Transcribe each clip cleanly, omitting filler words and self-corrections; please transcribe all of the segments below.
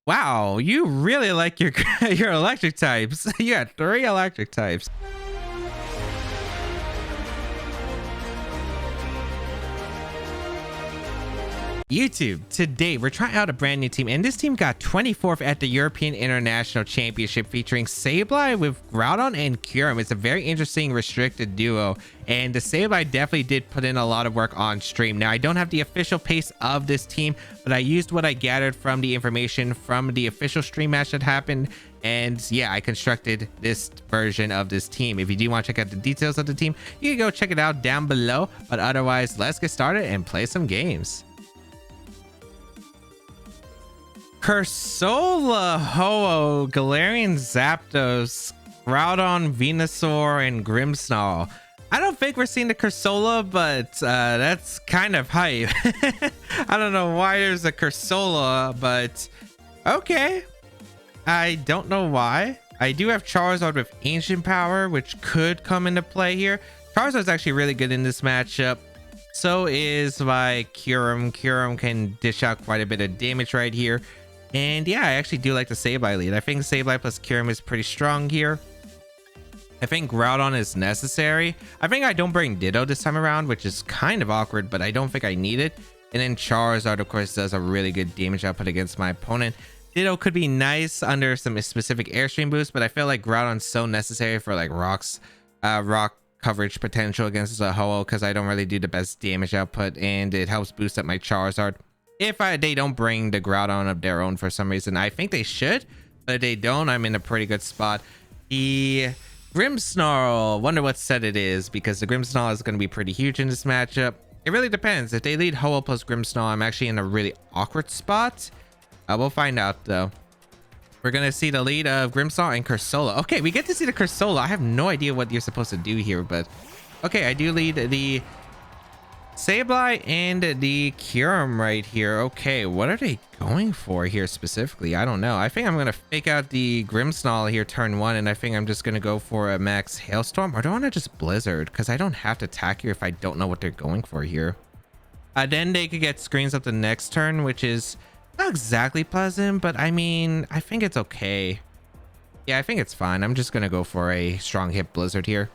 Wow, you really like your your electric types. You got 3 electric types. YouTube, today we're trying out a brand new team, and this team got 24th at the European International Championship featuring Sableye with Groudon and Kyurem. It's a very interesting restricted duo, and the Sableye definitely did put in a lot of work on stream. Now, I don't have the official pace of this team, but I used what I gathered from the information from the official stream match that happened, and yeah, I constructed this version of this team. If you do want to check out the details of the team, you can go check it out down below, but otherwise, let's get started and play some games. Corsola, Ho-Oh, Galarian Zapdos, Groudon, Venusaur, and Grimmsnarl. I don't think we're seeing the Corsola, but that's kind of hype. I don't know why there's a Corsola, but okay. I don't know why. I do have Charizard with Ancient Power, which could come into play here. Charizard's actually really good in this matchup. So is my Kyurem. Kyurem can dish out quite a bit of damage right here. And yeah, I actually do like the Sableye lead. I think Sableye plus Kyurem is pretty strong here. I think Groudon is necessary. I think I don't bring Ditto this time around, which is kind of awkward, but I don't think I need it. And then Charizard, of course, does a really good damage output against my opponent. Ditto could be nice under some specific Airstream boost, but I feel like Groudon's so necessary for like rock coverage potential against a Ho-Oh, because I don't really do the best damage output, and it helps boost up my Charizard. If they don't bring the Groudon of their own for some reason, I think they should, but if they don't, I'm in a pretty good spot. The Grimmsnarl, wonder what set it is, because the Grimmsnarl is going to be pretty huge in this matchup. It really depends. If they lead Ho-Oh plus Grimmsnarl, I'm actually in a really awkward spot. We'll find out though. We're going to see the lead of Grimmsnarl and Corsola. Okay, we get to see the Corsola. I have no idea what you're supposed to do here, but okay, I do lead the Sableye and the Kyurem right here. Okay, what are they going for here specifically? I don't know. I think I'm going to fake out the Grimmsnarl here turn 1, and I think I'm just going to go for a max Hailstorm. Or do I want to just Blizzard? Because I don't have to attack here if I don't know what they're going for here. Then they could get screens up the next turn, which is not exactly pleasant, but I mean, I think it's okay. Yeah, I think it's fine. I'm just going to go for a strong hit Blizzard here.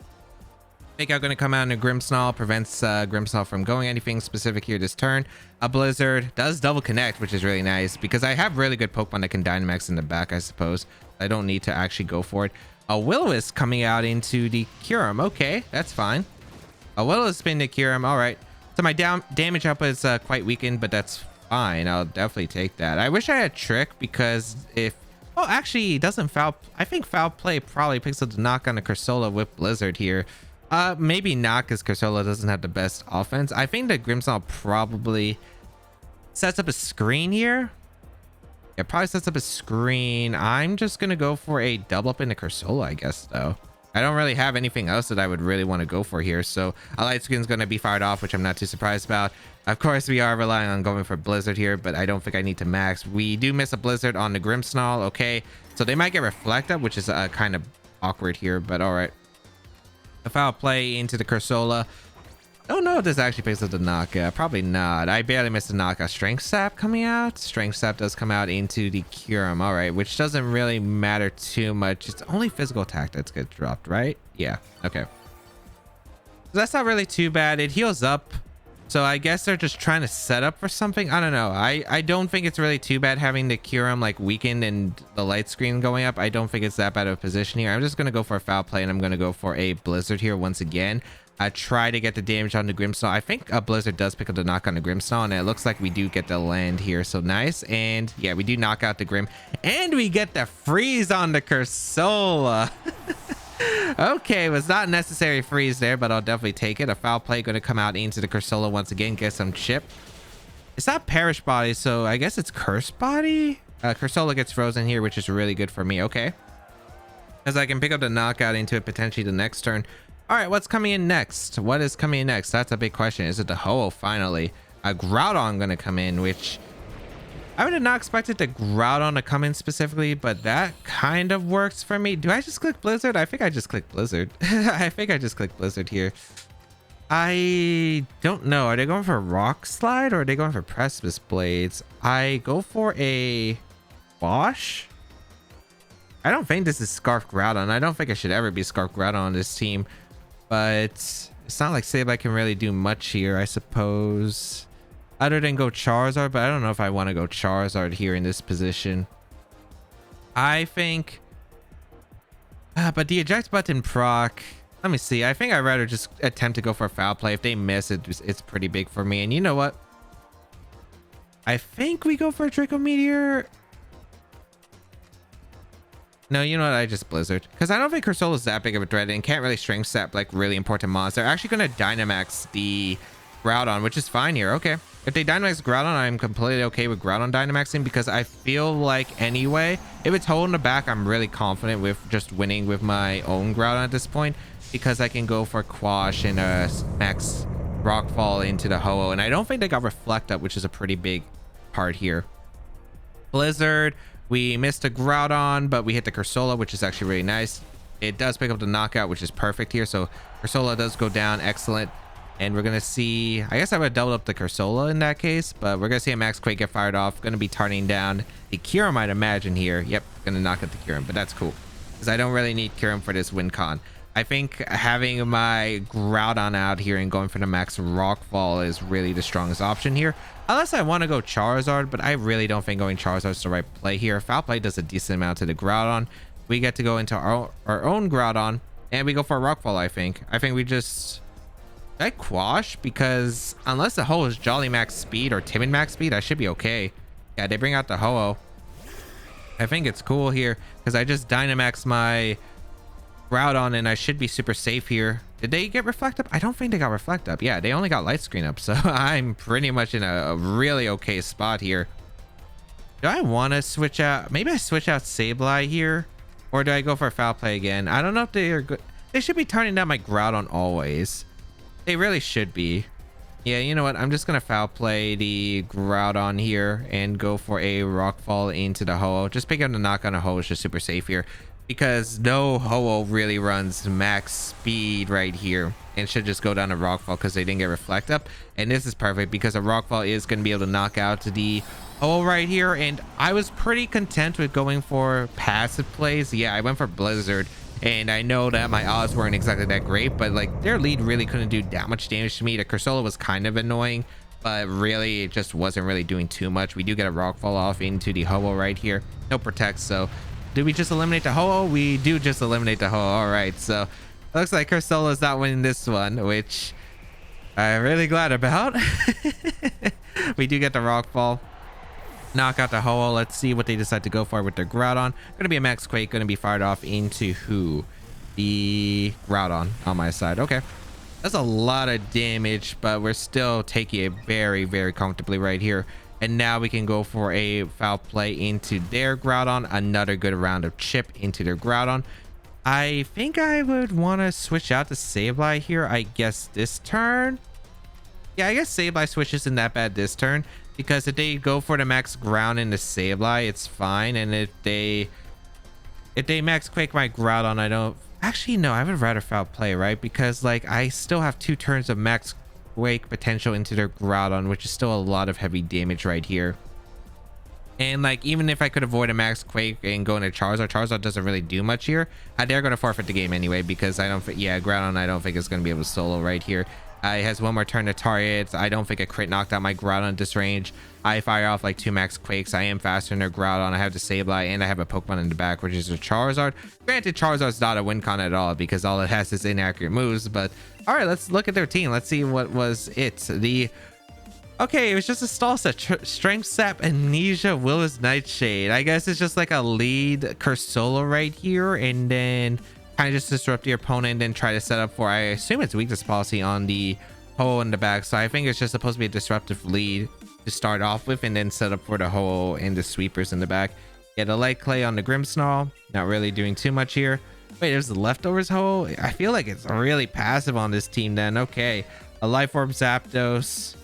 Fake out going to come out in a Grimmsnarl, prevents Grimmsnarl from going anything specific here this turn. A Blizzard does double connect, which is really nice because I have really good Pokemon that can Dynamax in the back, I suppose. I don't need to actually go for it. A Will-O-Wisp coming out into the Kyurem. Okay, that's fine. A Will-O-Wisp spin to Kyurem. All right. So my damage output is quite weakened, but that's fine. I'll definitely take that. I wish I had Trick because if... Oh, actually, it doesn't foul... I think Foul Play probably picks up the knock on the Corsola with Blizzard here. Maybe not, because Corsola doesn't have the best offense. I think that Grimmsnarl probably sets up a screen here. Yeah, probably sets up a screen. I'm just gonna go for a double up into Corsola, I guess, though. I don't really have anything else that I would really want to go for here, so a light screen is going to be fired off, which I'm not too surprised about. Of course, we are relying on going for Blizzard here, but I don't think I need to max. We do miss a Blizzard on the Grimmsnarl. Okay, so they might get Reflect Up, which is kind of awkward here, but all right. A Foul Play into the Corsola. Oh no, if this actually picks up the knockout. Probably not. I barely missed the knockout. Strength Sap coming out. Strength Sap does come out into the Kyurem. All right, which doesn't really matter too much. It's only physical attack that's gets dropped, right? Yeah. Okay. So that's not really too bad. It heals up. So I guess they're just trying to set up for something. I don't know. I don't think it's really too bad having the Kyurem like weakened and the light screen going up. I don't think it's that bad of a position here. I'm just going to go for a Foul Play, and I'm going to go for a Blizzard here once again. I try to get the damage on the Grimmsnarl. I think a Blizzard does pick up the knock on the Grimmsnarl, and it looks like we do get the land here. So nice. And yeah, we do knock out the Grim, and we get the freeze on the Corsola. Okay, was not necessary freeze there, but I'll definitely take it. A Foul Play going to come out into the Corsola once again, get some chip. It's not Perish Body, so I guess it's Curse Body. Corsola gets frozen here, which is really good for me. Okay, as I can pick up the knockout into it potentially the next turn. All right, what's coming in next? What is coming in next? That's a big question. Is it the Ho-Oh finally? A Groudon going to come in, which I would have not expected the Groudon to come in specifically, but that kind of works for me. Do I just click Blizzard? I think I just clicked Blizzard. I think I just clicked Blizzard here. I don't know. Are they going for Rock Slide or are they going for Precipice Blades? I go for a Quash? I don't think this is Scarf Groudon. I don't think I should ever be Scarf Groudon on this team. But it's not like Sableye can really do much here, I suppose. Other than go Charizard, but I don't know if I want to go Charizard here in this position. I think... but the eject button proc... Let me see. I think I'd rather just attempt to go for a foul play. If they miss, it's pretty big for me. And you know what? I think we go for a Draco Meteor. No, you know what? I just Blizzard. Because I don't think Corsola is that big of a threat and can't really strength step like really important mons. They're actually going to Dynamax the Groudon, which is fine here. Okay. If they Dynamax Groudon, I'm completely okay with Groudon Dynamaxing because I feel like anyway, if it's holding the back, I'm really confident with just winning with my own Groudon at this point because I can go for Quash and max Rockfall into the Ho-Oh. And I don't think they got Reflect Up, which is a pretty big part here. Blizzard. We missed a Groudon, but we hit the Corsola, which is actually really nice. It does pick up the knockout, which is perfect here. So Corsola does go down. Excellent. And we're going to see... I guess I would have doubled up the Corsola in that case, but we're going to see a Max Quake get fired off. Going to be turning down the Kyurem, I'd imagine here. Yep, going to knock out the Kyurem, but that's cool. Because I don't really need Kyurem for this win con. I think having my Groudon out here and going for the Max Rockfall is really the strongest option here. Unless I want to go Charizard, but I really don't think going Charizard is the right play here. Foul Play does a decent amount to the Groudon. We get to go into our own Groudon, and we go for a Rockfall, I think. I think we just... I Quash, because unless the Ho-Oh is Jolly Max Speed or Timid Max Speed, I should be okay. Yeah, they bring out the Ho-Oh. I think it's cool here, because I just Dynamax my Groudon, and I should be super safe here. Did they get Reflect Up? I don't think they got Reflect Up. Yeah, they only got Light Screen up, so I'm pretty much in a really okay spot here. Do I want to switch out? Maybe I switch out Sableye here, or do I go for a Foul Play again? I don't know if they are good. They should be turning down my Groudon always. They really should be. Yeah, you know what? I'm just going to Foul Play the Groudon here and go for a Rockfall into the Ho-Oh. Just pick up the knock on a Ho-Oh is just super safe here. Because no Ho-Oh really runs max speed right here and should just go down to Rockfall because they didn't get Reflect Up. And this is perfect because a Rockfall is going to be able to knock out the Ho-Oh right here. And I was pretty content with going for passive plays. Yeah, I went for Blizzard. And I know that my odds weren't exactly that great, but like their lead really couldn't do that much damage to me. The Corsola was kind of annoying, but really it just wasn't really doing too much. We do get a Rockfall off into the Ho-Oh right here. No Protect, so... Do we just eliminate the Ho-Oh? We do just eliminate the Ho-Oh. All right, so looks like Corsola's not winning this one, which I'm really glad about. We do get the Rockfall. Knock out the Ho-Oh. Let's see what they decide to go for with their Groudon. Going to be a Max Quake. Going to be fired off into who? The Groudon on my side. Okay. That's a lot of damage, but we're still taking it very, very comfortably right here. And now we can go for a Foul Play into their Groudon. Another good round of Chip into their Groudon. I think I would want to switch out to Sableye here, I guess this turn. Yeah, I guess Sableye switches in that bad this turn. Because if they go for the Max Ground into Sableye, it's fine. And if they Max Quake my Groudon, I don't... Actually, no, I would rather Foul Play, right? Because, like, I still have 2 turns of Max Quake potential into their Groudon, which is still a lot of heavy damage right here. And like even if I could avoid a Max Quake and go into Charizard doesn't really do much here. They're going to forfeit the game anyway because I don't think, yeah, Groudon I don't think is going to be able to solo right here. It has one more turn to target. I don't think a crit knocked out my Groudon at this range. I fire off like 2 Max Quakes. I am faster than their Groudon. I have the Sableye and I have a Pokemon in the back, which is a Charizard. Granted, Charizard's not a win con at all because all it has is inaccurate moves. But all right, let's look at their team. Let's see what was it. Okay, it was just a stall set. Strength Sap, Amnesia, Willis Nightshade. I guess it's just like a lead Corsola right here, and then kind of just disrupt your opponent and then try to set up for, I assume it's weakness policy on the Ho-Oh in the back. So I think it's just supposed to be a disruptive lead to start off with and then set up for the Ho-Oh and the sweepers in the back. Yeah, the Light Clay on the Grimmsnarl. Not really doing too much here. Wait, there's the Leftovers Ho-Oh? I feel like it's really passive on this team then. Okay, a Life Orb Zapdos.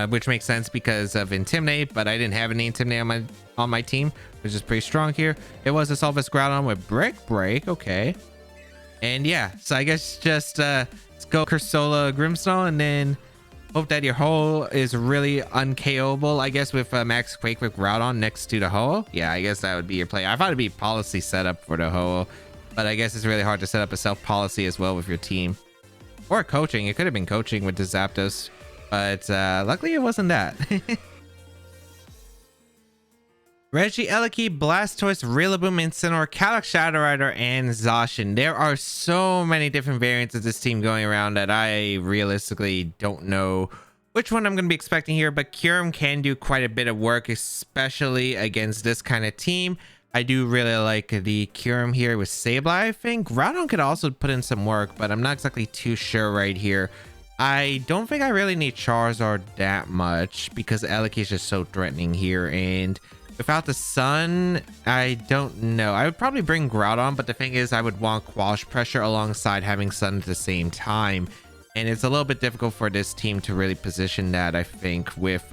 Which makes sense because of Intimidate, but I didn't have any Intimidate on my team, which is pretty strong here. It was a Solvus Groudon with Brick Break, okay. And yeah, so I guess just let's go Corsola Grimmsnarl and then Hope that your Ho is really unKOable, I guess, with Max Quake with Groudon next to the Ho. Yeah, I guess that would be your play. I thought it'd be policy setup for the Ho, but I guess it's really hard to set up a self policy as well with your team. Or coaching. It could have been coaching with the Zapdos, but luckily it wasn't that. Regieleki, Blastoise, Rillaboom, Incineroar, Calyx, Shadow Rider, and Zacian. There are so many different variants of this team going around that I realistically don't know which one I'm going to be expecting here, but Kyurem can do quite a bit of work, especially against this kind of team. I do really like the Kyurem here with Sableye. I think Groudon could also put in some work, but I'm not exactly too sure right here. I don't think I really need Charizard that much because Eleki is just so threatening here, and without the sun, I don't know. I would probably bring Groudon, but the thing is I would want Quash Pressure alongside having sun at the same time. And it's a little bit difficult for this team to really position that, I think, with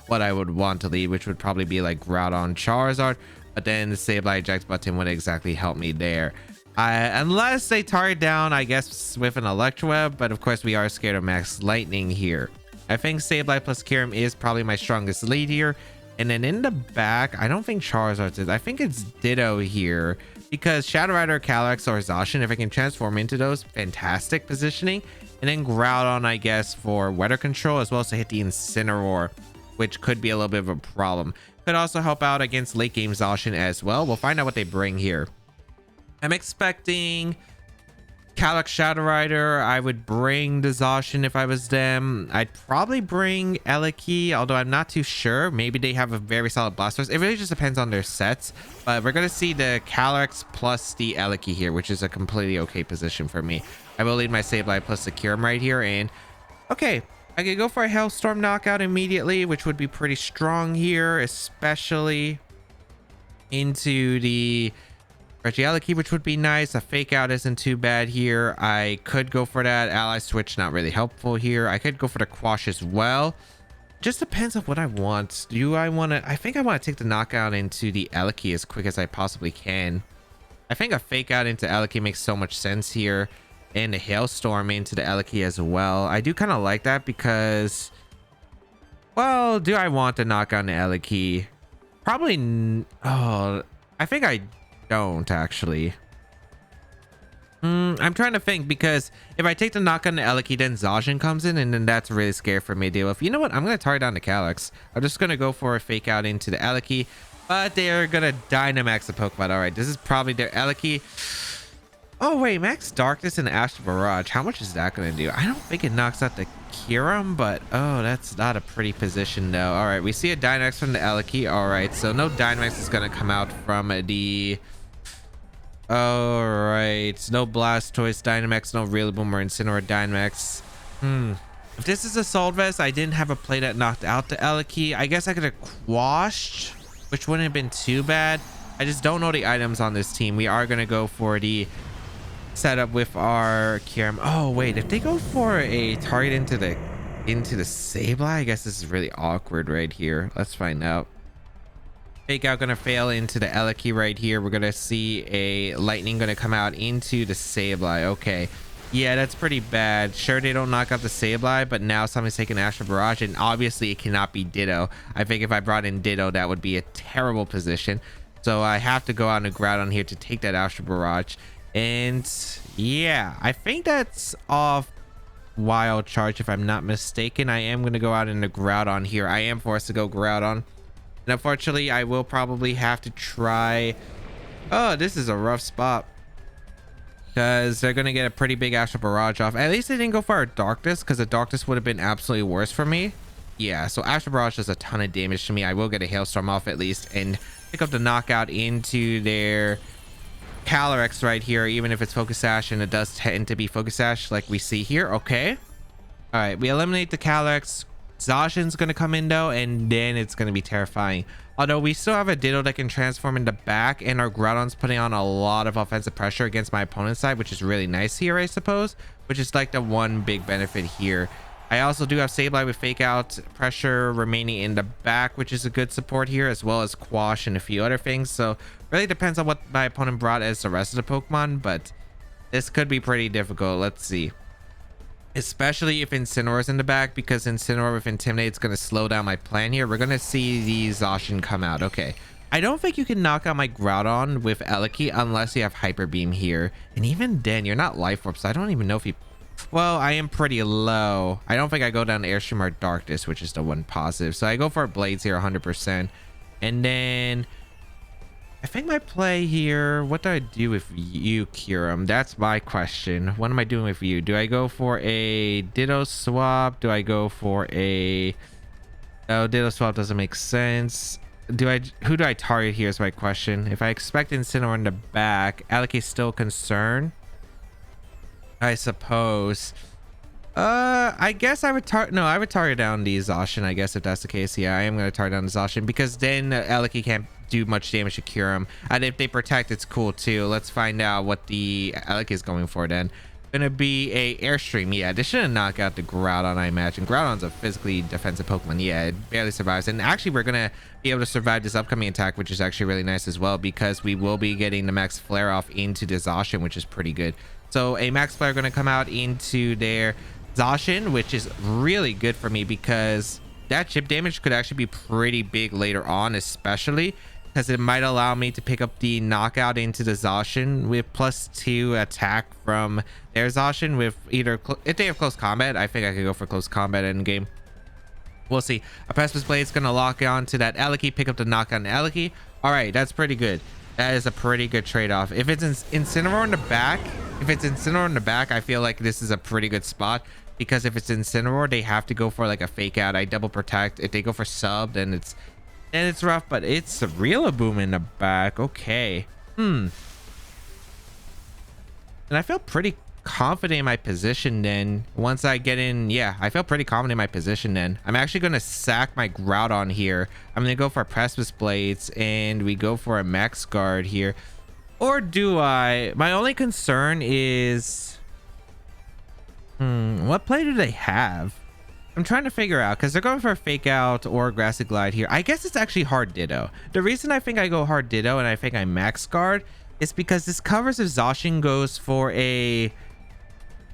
what I would want to lead, which would probably be like Groudon, Charizard. But then the Sableye Eject button wouldn't exactly help me there. Unless they target down, I guess, with an Electroweb. But of course, we are scared of Max Lightning here. I think Sableye plus Kyurem is probably my strongest lead here. And then in the back, I don't think Charizard is. I think it's Ditto here because Shadow Rider, Calyx, or Zacian, if I can transform into those, fantastic positioning. And then Groudon, I guess, for weather control, as well as to hit the Incineroar, which could be a little bit of a problem. Could also help out against late game Zacian as well. We'll find out what they bring here. I'm expecting Calyx, Shadow Rider. I would bring the Zacian if I was them. I'd probably bring Eleki, although I'm not too sure. Maybe they have a very solid Blastoise. It really just depends on their sets. But we're going to see the Calyx plus the Eleki here, which is a completely okay position for me. I will lead my Sableye plus the Kyurem right here. And okay, I could go for a Hailstorm knockout immediately, which would be pretty strong here, especially into the Regieleki, which would be nice. A fake out isn't too bad here. I could go for that ally switch, not really helpful here. I could go for the Quash as well. Just depends on what I want. Do I want to? I think I want to take the knockout into the Eleki as quick as I possibly can. I think a fake out into Eleki makes so much sense here, and a Hailstorm into the Eleki as well. I do kind of like that because, well, do I want to knock on the Eleki? Probably. Oh, I think I don't actually. I'm trying to think because if I take the knock on the Eleki, then Zacian comes in, and then that's really scary for me to deal with. You know what? I'm going to target down the Calyx. I'm just going to go for a fake out into the Eleki, but they're going to Dynamax the Pokemon. All right, this is probably their Eleki. Oh, wait, Max Darkness and Astral Barrage. How much is that going to do? I don't think it knocks out the Kyurem, but oh, that's not a pretty position, though. All right, we see a Dynamax from the Eleki. All right, so no Dynamax is going to come out from the... All right, no Blastoise Dynamax, no Rillaboom or Incineroar Dynamax. If this is Assault Vest, I didn't have a play that knocked out the Eleki. I guess I could have Quashed, which wouldn't have been too bad. I just don't know the items on this team. We are going to go for the setup with our Kyurem. Oh, wait, if they go for a target into the Sableye, I guess this is really awkward right here. Let's find out. Fake out gonna fail into the Eleki right here. We're gonna see a Lightning gonna come out into the Sableye. Okay, yeah, that's pretty bad. Sure, they don't knock out the Sableye, but now somebody's taking Astral Barrage, and obviously it cannot be Ditto. I think if I brought in Ditto, that would be a terrible position. So I have to go out and Groudon here to take that Astral Barrage. And yeah, I think that's off Wild Charge if I'm not mistaken. I am gonna go out into Groudon here. I am forced to go Groudon. And unfortunately, I will probably have to try... Oh, this is a rough spot. Because they're going to get a pretty big Astral Barrage off. At least they didn't go for a Darkness, because a Darkness would have been absolutely worse for me. Yeah, so Astral Barrage does a ton of damage to me. I will get a Hailstorm off at least and pick up the knockout into their Calyrex right here, even if it's Focus Sash, and it does tend to be Focus Sash like we see here. Okay. All right, we eliminate the Calyrex. Zacian's going to come in though, and then it's going to be terrifying. Although we still have a Ditto that can transform into back, and our Groudon's putting on a lot of offensive pressure against my opponent's side, which is really nice here, I suppose, which is like the one big benefit here. I also do have Sableye with fake out pressure remaining in the back, which is a good support here, as well as Quash and a few other things. So really depends on what my opponent brought as the rest of the Pokemon, but this could be pretty difficult. Let's see. especially if Incineroar's in the back, because Incineroar with Intimidate is going to slow down my plan here. We're going to see the Zacian come out. Okay. I don't think you can knock out my Groudon with Eliki unless you have Hyper Beam here. And even then, you're not Life Orb, so I don't even know if you... Well, I am pretty low. I don't think I go down to Airstream or Darkness, which is the one positive. So I go for Blades here 100%. And then... I think my play here, what do I do with you, Kyurem? That's my question. What am I doing with you? Do I go for a Ditto swap? Do I go for a... Oh, Ditto swap doesn't make sense. Who do I target here is my question. If I expect Incineroar in the back, Alec still concerned, I suppose. I guess I would target down the Zacian, I guess, if that's the case. Yeah, I am going to target down the Zacian because then Eliki can't do much damage to Kyurem. And if they protect, it's cool too. Let's find out what the Eliki is going for then. Gonna be a Airstream. Yeah, this shouldn't knock out the Groudon, I imagine. Groudon's a physically defensive Pokemon. Yeah, it barely survives. And actually, we're gonna be able to survive this upcoming attack, which is actually really nice as well, because we will be getting the Max Flare off into the Zacian, which is pretty good. So a Max Flare gonna come out into their Zacian, which is really good for me because that chip damage could actually be pretty big later on, especially because it might allow me to pick up the knockout into the Zacian with +2 attack from their Zacian with either if they have close combat. I think I could go for close combat in game. We'll see. A Precipice Blade is going to lock on to that Eliki, pick up the knockout on Eliki. All right, that's pretty good. That is a pretty good trade-off. If it's Incineroar in the back, I feel like this is a pretty good spot. Because if it's Incineroar, they have to go for like a fake out. I double protect. If they go for sub, then it's rough, but it's a Rillaboom in the back. Okay. And I feel pretty confident in my position then. Once I get in, yeah, I feel pretty confident in my position then. I'm actually going to sack my Groudon here. I'm going to go for Precipice Blades, and we go for a Max Guard here. Or do I? My only concern is... what play do they have? I'm trying to figure out because they're going for a fake out or Grassy Glide here. I guess it's actually hard Ditto. The reason I think I go hard Ditto and I think I Max Guard is because this covers if Zacian goes for a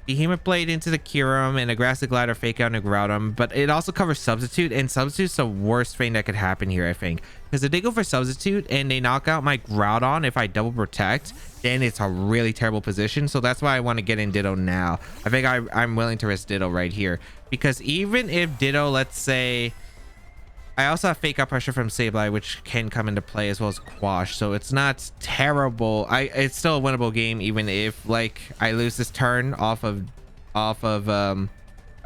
Behemoth Blade into the Kyurem and a Grassy Glide or fake out and a Groudon, but it also covers Substitute, and Substitute's the worst thing that could happen here, I think. Because if they go for Substitute and they knock out my Groudon, if I double protect, then it's a really terrible position. So that's why I want to get in Ditto now. I think I'm willing to risk Ditto right here. Because even if Ditto, let's say... I also have fake out pressure from Sableye, which can come into play, as well as Quash. So it's not terrible. It's still a winnable game, even if like I lose this turn off of a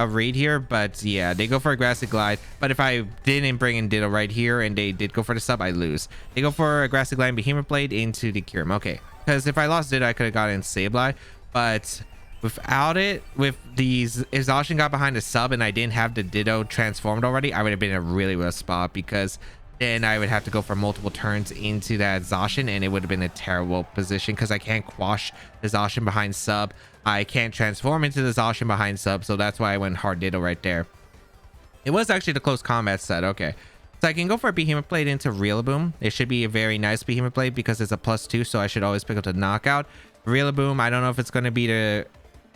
read here. But yeah, they go for a Grassy Glide. But if I didn't bring in Ditto right here and they did go for the sub, I lose. They go for a Grassy Glide and Behemoth Blade into the Kyurem. Okay, because if I lost Ditto, I could have gotten Sableye. But without it, with these, if Zacian got behind the sub and I didn't have the Ditto transformed already, I would have been in a really rough spot, because then I would have to go for multiple turns into that Zacian, and it would have been a terrible position because I can't Quash the Zacian behind sub. I can't transform into the Zacian behind sub, so that's why I went hard Ditto right there. It was actually the close combat set. Okay, so I can go for a Behemoth Blade into Rillaboom. It should be a very nice Behemoth Blade because it's a +2, so I should always pick up the knockout. Rillaboom, I don't know if it's going to be the...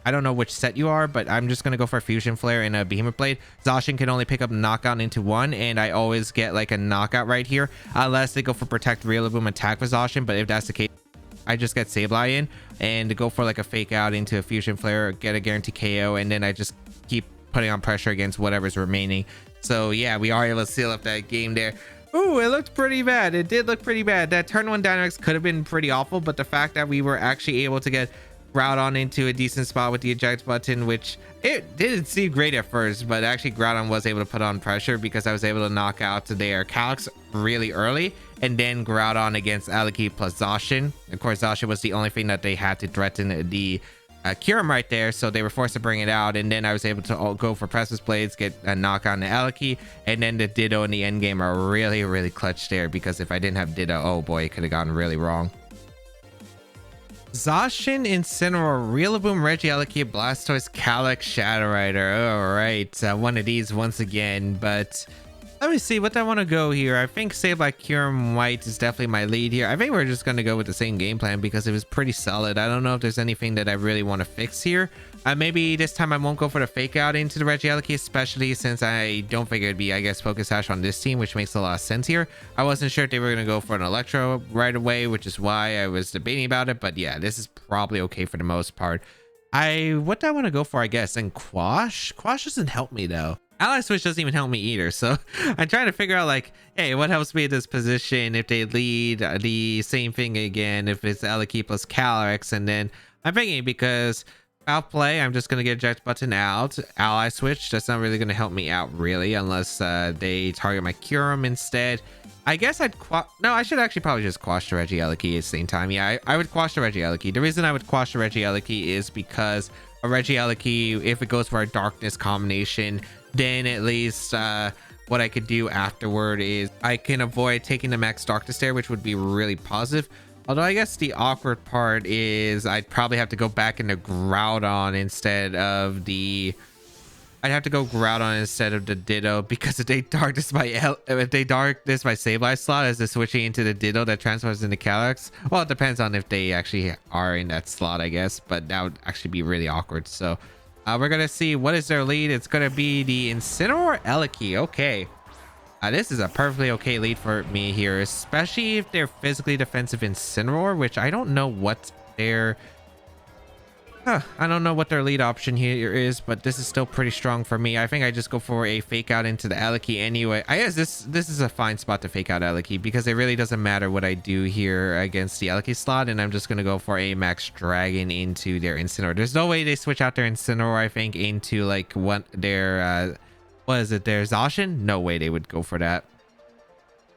I don't know which set you are, but I'm just going to go for a Fusion Flare and a Behemoth Blade. Zacian can only pick up knockout into one, and I always get like a knockout right here, unless they go for Protect Rillaboom attack with Zacian. But if that's the case, I just get Sableye in and go for like a fake out into a Fusion Flare, get a guaranteed KO, and then I just keep putting on pressure against whatever's remaining. So yeah, we are able to seal up that game there. Ooh, it looked pretty bad. It did look pretty bad. That turn 1 dynamics could have been pretty awful, but the fact that we were actually able to get Groudon into a decent spot with the eject button, which it didn't seem great at first, but actually Groudon was able to put on pressure because I was able to knock out their Calyx really early, and then Groudon against Eliki plus Zacian. Of course, Zacian was the only thing that they had to threaten the Kyurem right there, so they were forced to bring it out, and then I was able to go for Precipice Blades, get a knock on the Eliki, and then the Ditto in the end game are really, really clutch there, because if I didn't have Ditto, oh boy, it could have gone really wrong. Zacian, Incineroar, Rillaboom, Regieleki, Blastoise, Calyx, Shadow Rider. All right, one of these once again, but let me see what I want to go here. I think Sableye, Kyurem-White is definitely my lead here. I think we're just going to go with the same game plan because it was pretty solid. I don't know if there's anything that I really want to fix here. Maybe this time I won't go for the fake out into the Regieleki, especially since I don't figure it'd be, I guess, Focus Sash on this team, which makes a lot of sense here. I wasn't sure if they were going to go for an Electro right away, which is why I was debating about it. But yeah, this is probably okay for the most part. What do I want to go for, I guess? And Quash? Quash doesn't help me though. Ally Switch doesn't even help me either. So I'm trying to figure out like, hey, what helps me in this position if they lead the same thing again, if it's Eleki plus Calyrex. And then I'm thinking because foul play, I'm just going to get eject button out. Ally Switch, that's not really going to help me out really, unless they target my Kyurem instead. I guess I'd no, I should actually probably just quash the Regieleki at the same time. Yeah, I would quash the Regieleki. The reason I would quash the Regieleki is because a Regieleki, if it goes for a darkness combination, then at least what I could do afterward is I can avoid taking the max darkness there, which would be really positive. Although I guess the awkward part is I'd probably have to go back into Groudon instead of the... I'd have to go Groudon instead of the Ditto, because if they darkness my Sableye slot as they're switching into the Ditto that transfers into Calyrex. Well, it depends on if they actually are in that slot, I guess, but that would actually be really awkward. So we're gonna see what is their lead. It's gonna be the Incineroar Eleki. Okay, this is a perfectly okay lead for me here, especially if they're physically defensive Incineroar, which I don't know what their I don't know what their lead option here is, but this is still pretty strong for me. I think I just go for a fake out into the Eleki anyway. I guess this is a fine spot to fake out Eleki, because it really doesn't matter what I do here against the Eleki slot, and I'm just going to go for a Max Dragon into their Incineroar. There's no way they switch out their Incineroar, I think, into like what their what is it, their Zacian? No way they would go for that.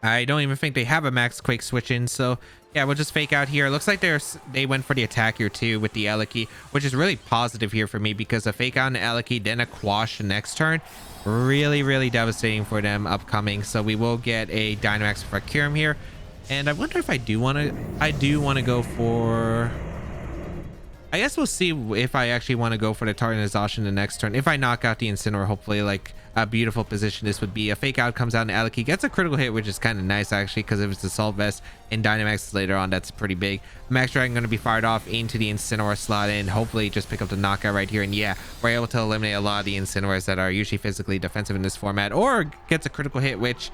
I don't even think they have a Max Quake switch in, so yeah, we'll just fake out here. It looks like they went for the attack here too with the Eleki, which is really positive here for me, because a fake out an Eleki, then a Quash the next turn, really devastating for them upcoming. So we will get a Dynamax for Kyurem here, and I wonder if I do want to go for... I guess we'll see if I actually want to go for the target Zacian the next turn. If I knock out the Incineroar, hopefully, like a beautiful position this would be. A fake out comes out and Eleki gets a critical hit, which is kind of nice actually, because if it's Assault Vest and Dynamax later on, that's pretty big. Max Dragon going to be fired off into the Incineroar slot and hopefully just pick up the knockout right here. And yeah, we're able to eliminate a lot of the Incineroars that are usually physically defensive in this format, or gets a critical hit, which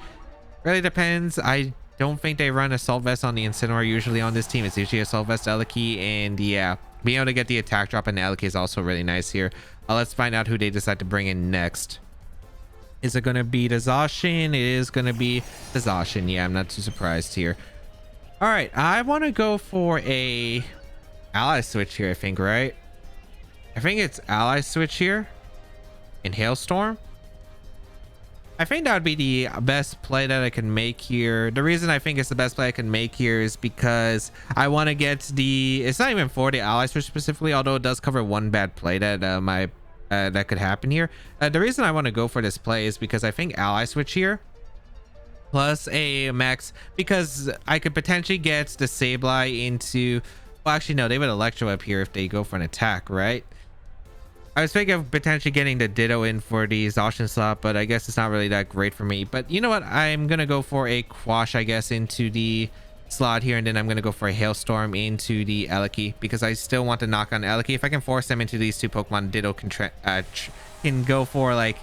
really depends. I don't think they run Assault Vest on the Incineroar usually on this team. It's usually Assault Vest Eleki, and yeah, being able to get the attack drop in Eleki is also really nice here. Let's find out who they decide to bring in next. Is it going to be the Zacian? It is going to be the Zacian. Yeah, I'm not too surprised here. All right, I want to go for a Ally Switch here, I think, right? I think it's Ally Switch here in Hailstorm. I think that would be the best play that I can make here. The reason I think it's the best play I can make here is because I want to get the... It's not even for the Ally Switch specifically, although it does cover one bad play that that could happen here. The reason I want to go for this play is because I think Ally Switch here plus a Max, because I could potentially get the Sableye into... Well, actually, no, they would Electro up here if they go for an attack, right? I was thinking of potentially getting the Ditto in for the Zacian slot, but I guess it's not really that great for me. But you know what? I'm going to go for a Quash, I guess, into the slot here, and then I'm going to go for a Hailstorm into the Eleki, because I still want to knock on Eleki. If I can force them into these two Pokemon, Ditto can go for like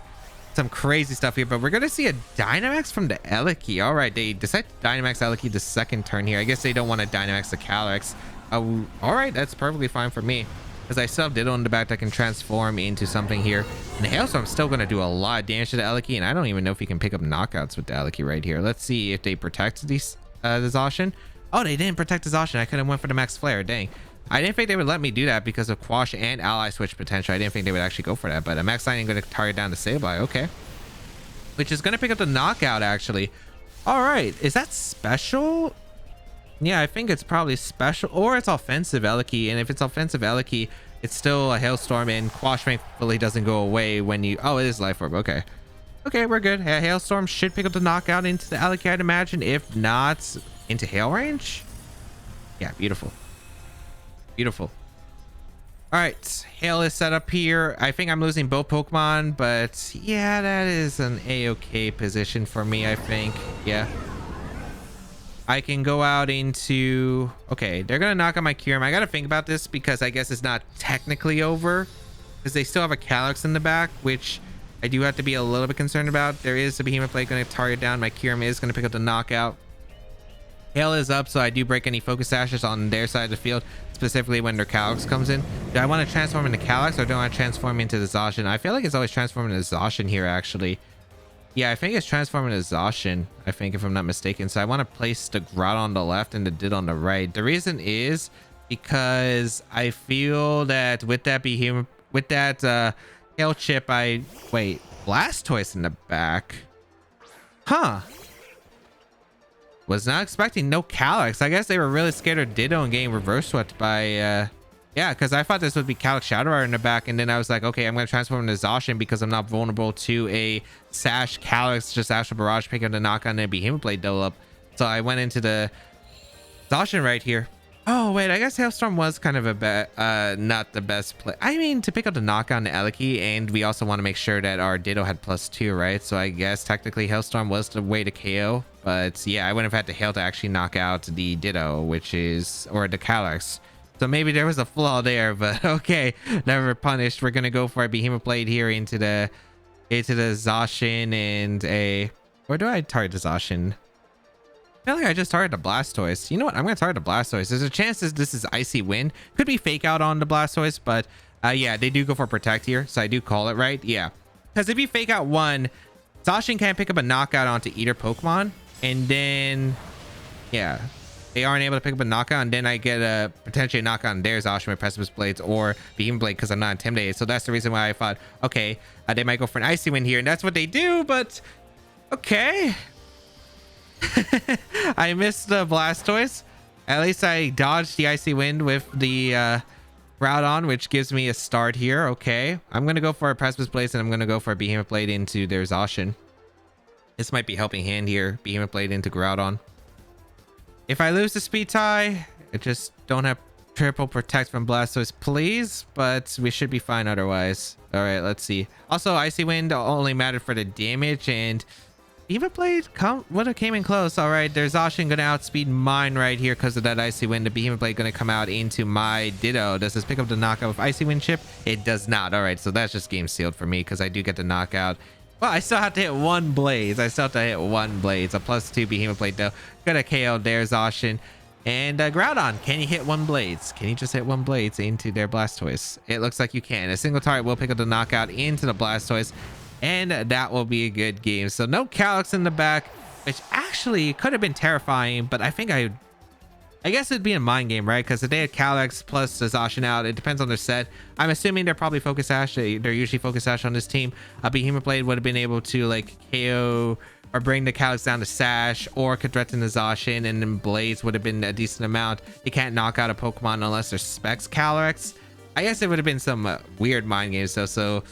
some crazy stuff here. But we're going to see a Dynamax from the Eleki. All right, they decide to Dynamax Eleki the second turn here. I guess they don't want to Dynamax the Calyrex. All right, that's perfectly fine for me, because I still have Ditto in the back that can transform into something here. And the Hailstorm's still going to do a lot of damage to the Eleki, and I don't even know if he can pick up knockouts with the Eleki right here. Let's see if they protect the Zacian. Oh, they didn't protect the Zacian. I could have went for the Max Flare. Dang. I didn't think they would let me do that because of Quash and Ally Switch potential. I didn't think they would actually go for that, but a Max Lightning going to target down the Sableye. Okay. Which is going to pick up the knockout, actually. All right. Is that special? Yeah, I think it's probably special, or it's offensive Eleki. And if it's offensive Eleki, it's still a Hailstorm, and Quash thankfully doesn't go away when you... Oh, it is Life Orb. Okay. Okay, we're good. Hailstorm should pick up the knockout into the Eleki, I'd imagine. If not, into Hail range? Yeah, beautiful. Beautiful. All right, Hail is set up here. I think I'm losing both Pokemon, but yeah, that is an A-okay position for me, I think. Yeah. I can go out into... Okay, they're going to knock on my Kyurem. I got to think about this because I guess it's not technically over. because they still have a Calyx in the back, which I do have to be a little bit concerned about. There is a Behemoth Blade going to target down. My Kyurem is going to pick up the knockout. Hail is up, so I do break any focus ashes on their side of the field, specifically when their Calyx comes in. Do I want to transform into Calyx or do I want to transform into the Zacian? I feel like it's always transforming into Zacian here, actually. Yeah, I think it's transforming into Zacian, I think, if I'm not mistaken. So I want to place the Groudon on the left and the Ditto on the right. The reason is because I feel that with that Behemoth, with that Hail chip, wait, Blastoise in the back. Huh. Was not expecting no Calyx. I guess they were really scared of Ditto and getting reverse swept by yeah, because I thought this would be Calyx Shadow Rider in the back, and then I was like, okay, I'm going to transform into Zacian because I'm not vulnerable to a Sash Calyx, just Astral Barrage, pick up the knock on and Behemoth Blade double up. So I went into the Zacian right here. Oh, wait, I guess Hailstorm was kind of a not the best play. I mean, to pick up the knock on the Eliki, and we also want to make sure that our Ditto had +2, right? So I guess technically Hailstorm was the way to KO, but yeah, I wouldn't have had to Hail to actually knock out the Ditto, which is, or the Calyx. So maybe there was a flaw there, but okay, never punished. We're gonna go for a Behemoth Blade here into the Zacian and a, where do I target the Zacian? I feel like I just targeted the Blastoise. You know what? I'm gonna target the Blastoise. There's a chance this is Icy Wind. Could be Fake Out on the Blastoise, but yeah, they do go for Protect here, so I do call it right. Yeah, because if you Fake Out one, Zacian can't pick up a knockout onto either Pokemon, and then yeah, they aren't able to pick up a knockout, and then I get a potentially a knockout on their Zacian with Precipice Blades or Beam Blade because I'm not intimidated. So that's the reason why I thought, okay, they might go for an Icy Wind here, and that's what they do. But okay. I missed the Blastoise. At least I dodged the Icy Wind with the Groudon, which gives me a start here. Okay, I'm gonna go for a Precipice Blade, and I'm gonna go for a Behemoth Blade into their Zacian. This might be helping hand here. Behemoth Blade into Groudon. If I lose the speed tie, I just don't have triple protect from Blastoise, please, but we should be fine otherwise. All right, let's see. Also, Icy Wind only mattered for the damage, and Behemoth Blade would have came in close. All right, there's Zacian gonna outspeed mine right here because of that Icy Wind. The Behemoth Blade gonna come out into my Ditto. Does this pick up the knockout with Icy Wind chip? It does not. All right, so that's just game sealed for me because I do get the knockout. Well, I still have to hit one Blaze. I still have to hit one Blaze. A +2 Behemoth Blade though. Gonna KO their Zacian. And Groudon, can you hit one Blades? Can you just hit one Blades into their Blastoise? It looks like you can. A single target will pick up the knockout into the Blastoise, and that will be a good game. So no Calyx in the back, which actually could have been terrifying, but I think I guess it'd be a mind game, right? Because if they had Calyx plus the Zacian out, it depends on their set. I'm assuming they're probably Focus Sash. They're usually Focus Sash on this team. A Behemoth Blade would have been able to like KO or bring the Calyx down to Sash, or could threaten the Zacian, and then Blaze would have been a decent amount. You can't knock out a Pokemon unless there's Specs Calyx. I guess it would have been some weird mind games though. So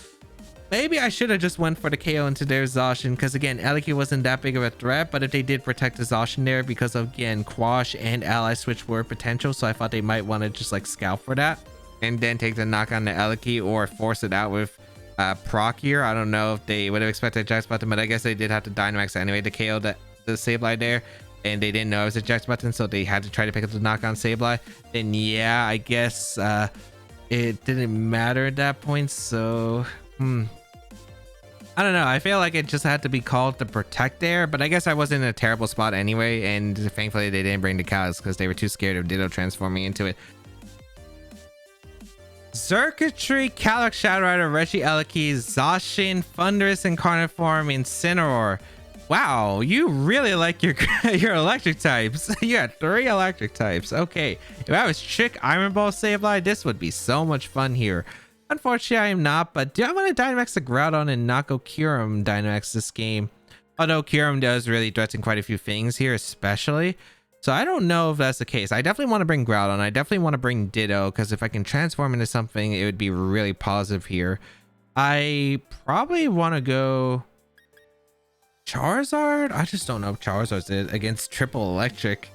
maybe I should have just went for the KO into their Zacian, because again, Eliki wasn't that big of a threat, but if they did protect the Zacian there, because of, again, Quash and Ally Switch were potential, so I thought they might want to just like scout for that and then take the knock on the Eliki or force it out with proc here. I don't know if they would have expected a Jax button, but I guess they did have to Dynamax anyway to KO the Sableye there, and they didn't know it was a Jax button, so they had to try to pick up the knock on Sableye. Then yeah, I guess it didn't matter at that point, so I don't know. I feel like it just had to be called to protect there, but I guess I was in a terrible spot anyway, and thankfully they didn't bring the Calyx because they were too scared of Ditto transforming into it. Circuitry, Calyx, Shadow Rider, Regieleki, Zacian, Thundurus, Incarnate Form, Incineroar. Wow, you really like your electric types. You got 3 electric types. Okay, if I was Trick Iron Ball Sableye, this would be so much fun here. Unfortunately, I am not, but do I want to Dynamax the Groudon and not go Kyurem Dynamax this game? Although Kyurem does really threaten quite a few things here, especially. So I don't know if that's the case. I definitely want to bring Groudon. I definitely want to bring Ditto, because if I can transform into something, it would be really positive here. I probably want to go Charizard. I just don't know if Charizard's it against triple electric.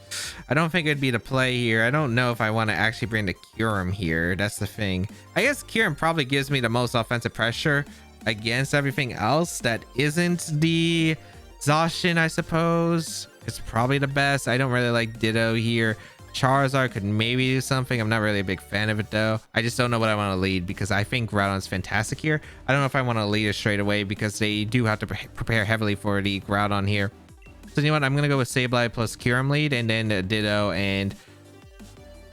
I don't think it'd be the play here. I don't know if I want to actually bring the Kyurem here. That's the thing. I guess Kyurem probably gives me the most offensive pressure against everything else that isn't the Zacian, I suppose. It's probably the best. I don't really like Ditto here. Charizard could maybe do something. I'm not really a big fan of it though. I just don't know what I want to lead because I think Groudon's fantastic here. I don't know if I want to lead it straight away because they do have to prepare heavily for the Groudon here. So you know what? I'm going to go with Sableye plus Kyurem lead and then Ditto and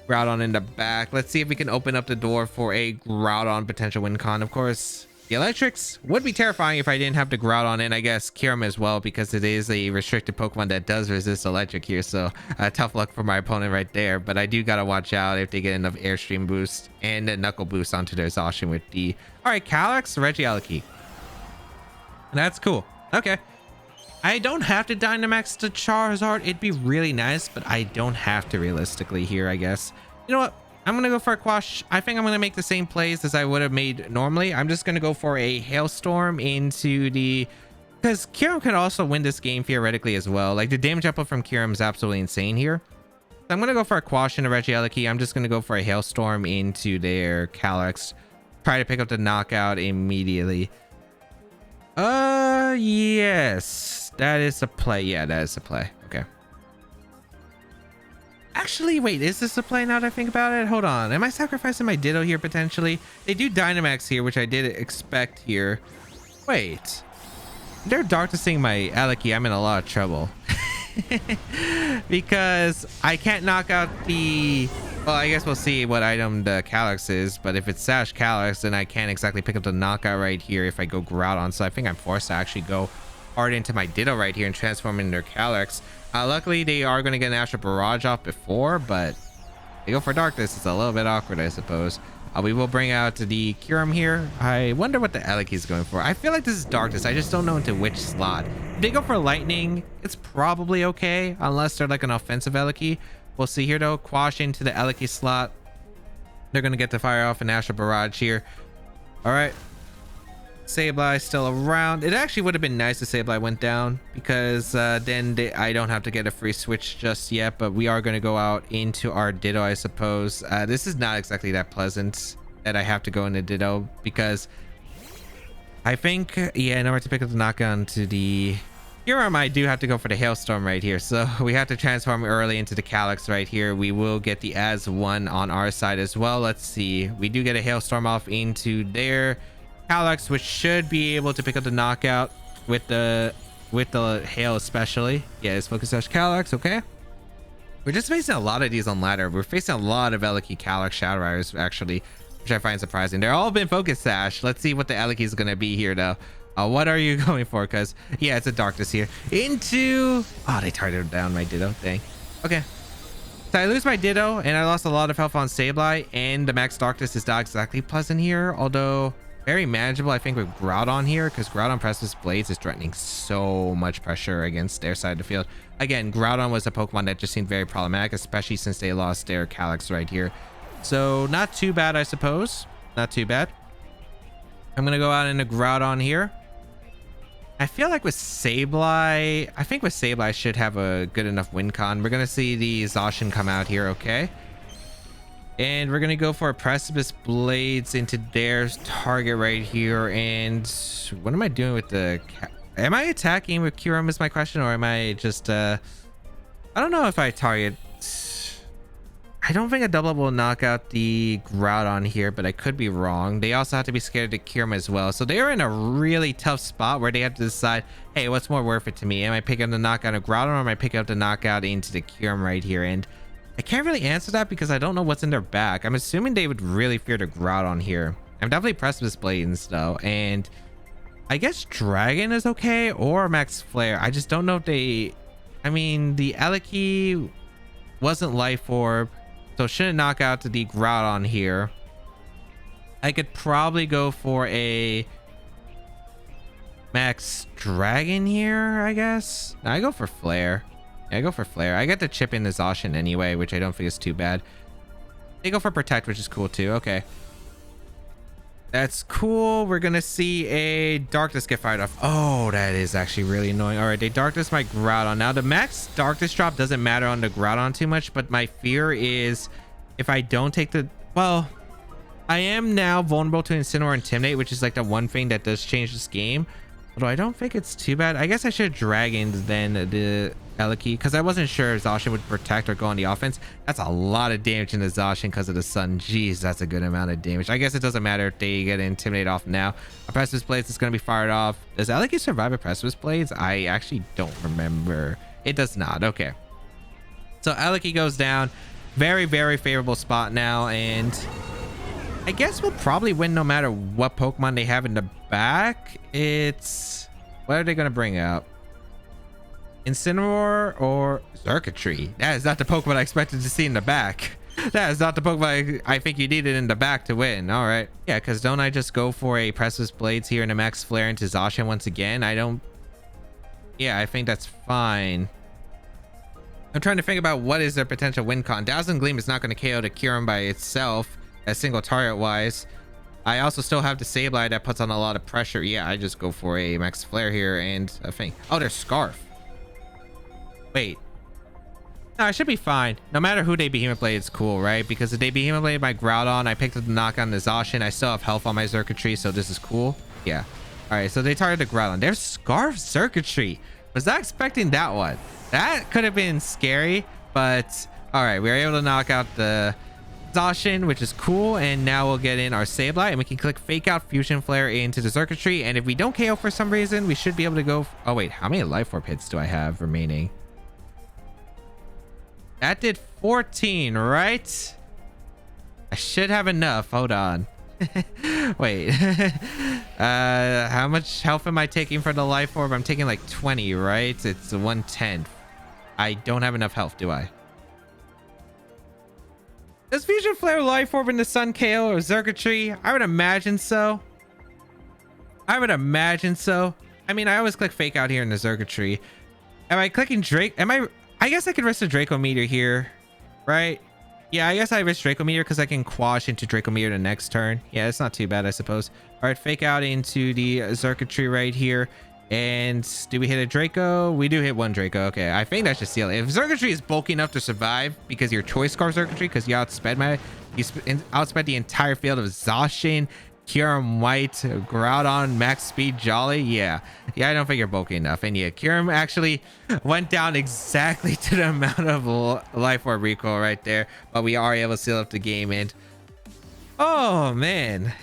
Groudon in the back. Let's see if we can open up the door for a Groudon potential win con. Of course, the electrics would be terrifying if I didn't have the Groudon and I guess Kyurem as well because it is a restricted Pokemon that does resist electric here. So tough luck for my opponent right there. But I do got to watch out if they get enough Airstream boost and a Knuckle boost onto their Zacian with the... All right, Calyx, Regieleki. That's cool. Okay. I don't have to Dynamax the Charizard. It'd be really nice, but I don't have to realistically here, I guess. You know what? I'm going to go for a Quash. I think I'm going to make the same plays as I would have made normally. I'm just going to go for a Hailstorm into the... Because Kyurem could also win this game theoretically as well. Like, the damage output from Kyurem is absolutely insane here. So I'm going to go for a Quash into Regieleki. I'm just going to go for a Hailstorm into their Calyx. Try to pick up the knockout immediately. Yes. That is a play. Yeah, that is a play. Okay. Actually, wait, is this a play now that I think about it? Hold on. Am I sacrificing my Ditto here potentially? They do Dynamax here, which I did expect here. Wait. They're Darknessing my Aleki. I'm in a lot of trouble. Because I can't knock out the... Well, I guess we'll see what item the Calyx is. But if it's Sash Calyx, then I can't exactly pick up the knockout right here if I go Groudon. So I think I'm forced to actually go hard into my Ditto right here and transform into their Calyx. Luckily, they are going to get an Astral Barrage off before, but they go for Darkness. It's a little bit awkward, I suppose. We will bring out the Kyurem here. I wonder what the Aleki is going for. I feel like this is Darkness. I just don't know into which slot. If they go for Lightning, it's probably okay, unless they're like an offensive Aleki. We'll see here, though. Quash into the Aleki slot. They're going to get to fire off an Astral Barrage here. All right. Sableye still around. It actually would have been nice if Sableye went down because then I don't have to get a free switch just yet, but we are going to go out into our Ditto, I suppose. This is not exactly that pleasant that I have to go into Ditto because I think, yeah, in order to pick up the knockdown to the Kyurem, I do have to go for the Hailstorm right here. So we have to transform early into the Calyx right here. We will get the as-1 on our side as well. Let's see. We do get a Hailstorm off into there. Calyx, which should be able to pick up the knockout with the hail especially. Yeah, it's Focus Sash Calyx. Okay, we're just facing a lot of these on ladder. We're facing a lot of Aleki Calyx Shadow Riders actually, which I find surprising. They're all been Focus Sash. Let's see what the Aleki is gonna be here though. What are you going for? Because yeah, it's a Darkness here into... Oh, they targeted down my Ditto. Dang. Okay, so I lose my Ditto and I lost a lot of health on Sableye, and the Max Darkness is not exactly pleasant here, although very manageable, I think, with Groudon here, because Groudon Precipice Blades is threatening so much pressure against their side of the field. Again, Groudon was a Pokemon that just seemed very problematic, especially since they lost their Calyx right here. So not too bad, I suppose. Not too bad. I'm going to go out into Groudon here. I feel like with Sableye, I think with Sableye I should have a good enough win con. We're going to see the Zacian come out here, okay? And we're going to go for a Precipice Blades into their target right here. And what am I doing with the... Am I attacking with Kyurem is my question, or am I just... I don't know if I target... I don't think a double will knock out the Groudon here, but I could be wrong. They also have to be scared of the Kyurem as well. So they are in a really tough spot where they have to decide, hey, what's more worth it to me? Am I picking up the knockout of Groudon, or am I picking up the knockout into the Kyurem right here? And I can't really answer that because I don't know what's in their back. I'm assuming they would really fear the Groudon here. I'm definitely Precipice Blades though, and I guess Dragon is okay, or Max Flare. I just don't know if they... I mean, the Aleki wasn't Life Orb, so shouldn't knock out the Groudon here. I could probably go for a Max Dragon here, I guess. No, I go for Flare. I go for Flare. I get to chip in the Zacian anyway, which I don't think is too bad. They go for Protect, which is cool too. Okay. That's cool. We're going to see a Darkness get fired off. Oh, that is actually really annoying. All right, they Darkness my Groudon. Now, the Max Darkness drop doesn't matter on the Groudon too much, but my fear is if I don't take the... Well, I am now vulnerable to Incineroar Intimidate, which is like the one thing that does change this game. Although I don't think it's too bad. I guess I should have dragoned then the Eliki because I wasn't sure if Zacian would protect or go on the offense. That's a lot of damage in the Zacian because of the sun. Jeez, that's a good amount of damage. I guess it doesn't matter if they get intimidated off now. A Precipice Blades is going to be fired off. Does Eliki survive a Precipice Blades? I actually don't remember. It does not. Okay. So Eliki goes down. Very, very favorable spot now. And I guess we'll probably win no matter what Pokemon they have in the back. It's... What are they going to bring out? Incineroar or Circuitry? That is not the Pokemon I expected to see in the back. That is not the Pokemon I think you needed in the back to win. All right. Yeah, because don't I just go for a Precipice Blades here and a Max Flare into Zacian once again? I don't... Yeah, I think that's fine. I'm trying to think about what is their potential win con. Dazzling Gleam is not going to KO the Kyurem by itself as single target wise. I also still have the Sableye that puts on a lot of pressure. Yeah, I just go for a Max Flare here and a thing. Oh, there's Scarf. Wait. No, I should be fine. No matter who they Behemoth Blade, it's cool, right? Because if they Behemoth Blade my Groudon, I picked up the knock on the Zacian. I still have health on my Circuitry, so this is cool. Yeah. All right, so they target the Groudon. There's Scarf Circuitry. Was not expecting that one. That could have been scary, but all right, we were able to knock out the Zacian, which is cool. And now we'll get in our Sableye and we can click Fake Out Fusion Flare into the Circuitry. And if we don't KO for some reason, we should be able to go. Oh, wait, how many Life Orb hits do I have remaining? That did 14, right? I should have enough. Hold on. Wait. How much health am I taking for the Life Orb? I'm taking like 20, right? It's 110. I don't have enough health, do I? Does Fusion Flare Life Orb in the Sun KO or Circuitry? I would imagine so. I would imagine so. I mean, I always click Fake Out here in the Circuitry. Am I clicking Drake? I guess I could risk a Draco Meteor here, right? Yeah, I guess I risk Draco Meteor because I can quash into Draco Meteor the next turn. Yeah, it's not too bad, I suppose. All right, Fake Out into the Circuitry right here. And do we hit a Draco? We do hit one Draco. Okay, I think that should seal it. If Circuitry is bulky enough to survive because your Choice Scarf Circuitry, because you outsped the entire field of Zacian, Kyurem-White, Groudon, Max Speed, Jolly. Yeah, I don't think you're bulky enough. And yeah, Kyurem actually went down exactly to the amount of Life Orb recoil right there. But we are able to seal up the game. And oh, man.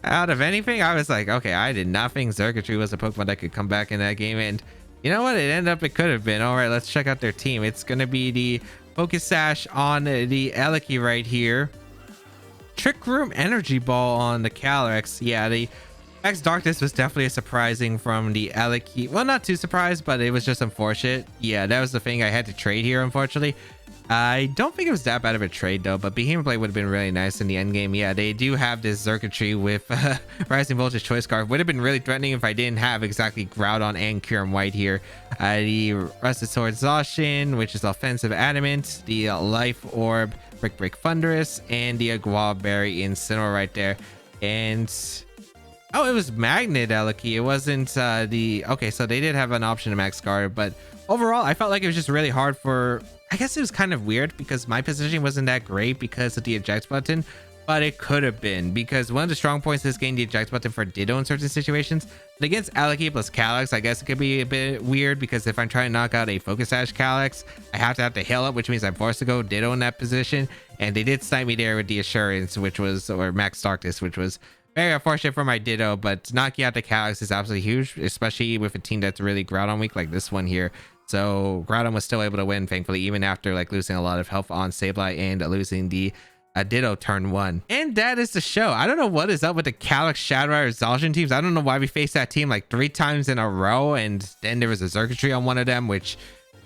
Out of anything, I was like, okay, I did not think Circuitry was a Pokemon that could come back in that game. And you know what? It could have been. All right, let's check out their team. It's going to be the Focus Sash on the Eliki right here. Trick Room Energy Ball on the Calyrex. Yeah, the X Darkness was definitely a surprising from the Eliki. Well, not too surprised, but it was just unfortunate. Yeah, that was the thing I had to trade here, unfortunately. I don't think it was that bad of a trade though, but Behemoth Blade would have been really nice in the end game. Yeah, they do have this Circuitry with Rising Voltage Choice Scarf. Would have been really threatening if I didn't have exactly Groudon and Kyurem-White here. The Rusted Sword Zacian, which is Offensive Adamant, the Life Orb, Brick Break Thunderous, and the Guava Berry Incineroar right there. And oh, it was Magnet Eliki. It wasn't okay, so they did have an option to max guard, but overall I felt like it was just really hard for... I guess it was kind of weird because my positioning wasn't that great because of the eject button, but it could have been because one of the strong points is getting the eject button for Ditto in certain situations. But against Eliki plus Calyrex, I guess it could be a bit weird because if I'm trying to knock out a Focus Sash Calyrex, I have to heal up, which means I'm forced to go Ditto in that position. And they did snipe me there with the Assurance, or Max Darkness, which was very unfortunate for my Ditto, but knocking out the Calyrex is absolutely huge, especially with a team that's really Groudon weak like this one here. So Groudon was still able to win, thankfully, even after like losing a lot of health on Sableye and losing the Ditto turn 1. And that is the show. I don't know what is up with the Calyrex, Shadowrider, Zacian teams. I don't know why we faced that team like 3 times in a row, and then there was a Circuitry on one of them, which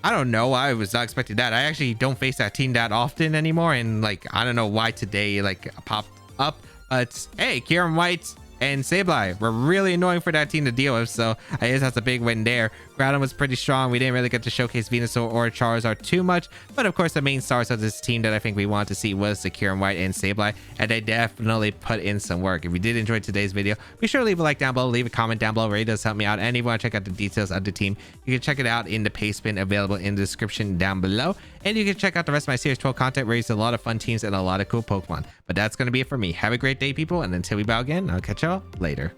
I don't know. I was not expecting that. I actually don't face that team that often anymore, and like I don't know why today like popped up. But hey, Kyurem-White and Sableye were really annoying for that team to deal with, so I guess that's a big win there. Groudon was pretty strong. We didn't really get to showcase Venusaur or Charizard too much, but of course the main stars of this team that I think we wanted to see was the Kyurem-White and Sableye, and they definitely put in some work. If you did enjoy today's video, be sure to leave a like down below, leave a comment down below. It really does help me out. And if you want to check out the details of the team, you can check it out in the paste bin available in the description down below, and you can check out the rest of my Series 12 content where there's a lot of fun teams and a lot of cool Pokemon. But that's going to be it for me. Have a great day, people, and until we bow again, I'll catch y'all later.